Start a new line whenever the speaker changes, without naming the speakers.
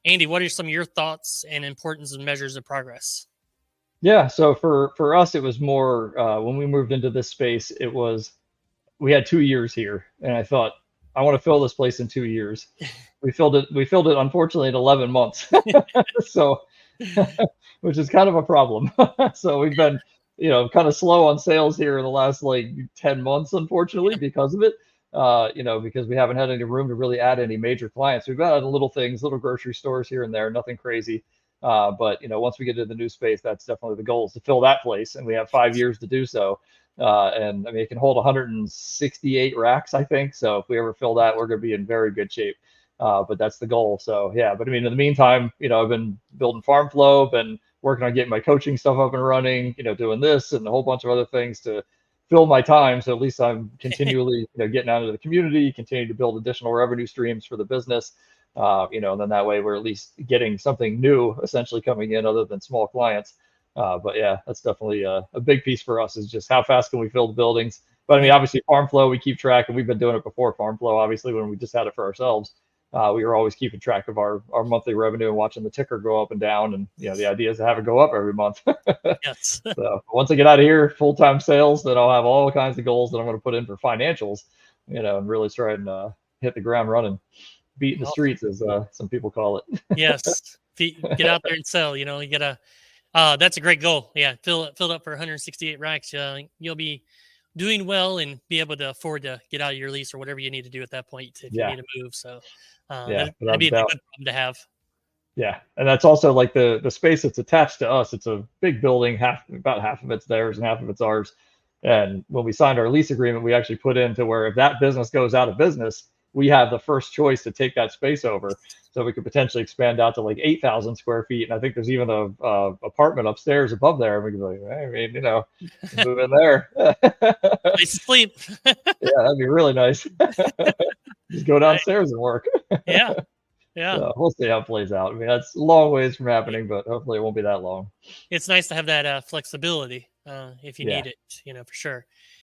Andy, what are some of your thoughts and importance and measures of progress?
Yeah, so for us, it was more when we moved into this space. It was we had 2 years here, and I thought I want to fill this place in 2 years. We filled it. We filled it, unfortunately, in 11 months. So, which is kind of a problem. So we've been, kind of slow on sales here in the last like 10 months, unfortunately,
Yeah.
because of it. Because we haven't had any room to really add any major clients. We've added little things, little grocery stores here and there, nothing crazy. But once we get into the new space, that's definitely the goal is to fill that place, and we have 5 years to do so. And I mean, it can hold 168 racks, I think. So if we ever fill that, we're going to be in very good shape. But that's the goal. So yeah, but I mean, in the meantime, I've been building farm flow, been working on getting my coaching stuff up and running, doing this and a whole bunch of other things to fill my time. So at least I'm continually, getting out into the community, continue to build additional revenue streams for the business. And then that way we're at least getting something new essentially coming in other than small clients. But yeah, that's definitely a big piece for us is just how fast can we fill the buildings. But I mean,
Yeah.
obviously, farm flow, we keep track, and we've been doing it before farm flow, obviously, when we just had it for ourselves. We were always keeping track of our monthly revenue and watching the ticker go up and down. And, the idea is to have it go up every month.
Yes.
So once I get out of here, full time sales, then I'll have all kinds of goals that I'm going to put in for financials, and really try and hit the ground running, beating the
Awesome.
streets, as some people call it.
Yes. Get out there and sell. You gotta. That's a great goal. Yeah, fill up for 168 racks. You'll be doing well and be able to afford to get out of your lease or whatever you need to do at that point if you
Yeah,
need to move. So
yeah,
that'd
without a
be a good
doubt.
problem to have.
Yeah, and that's also like the space that's attached to us. It's a big building, about half of it's theirs and half of it's ours. And when we signed our lease agreement, we actually put into where if that business goes out of business, we have the first choice to take that space over. So we could potentially expand out to like 8,000 square feet. And I think there's even a apartment upstairs above there. And we can be like, I mean, move in there.
Place to sleep.
Yeah, that'd be really nice. Just go
Right.
downstairs and work.
Yeah. Yeah.
So we'll see how it plays out. I mean, that's a long ways from happening, but hopefully it won't be that long.
It's nice to have that flexibility if you
Yeah.
need it. For sure.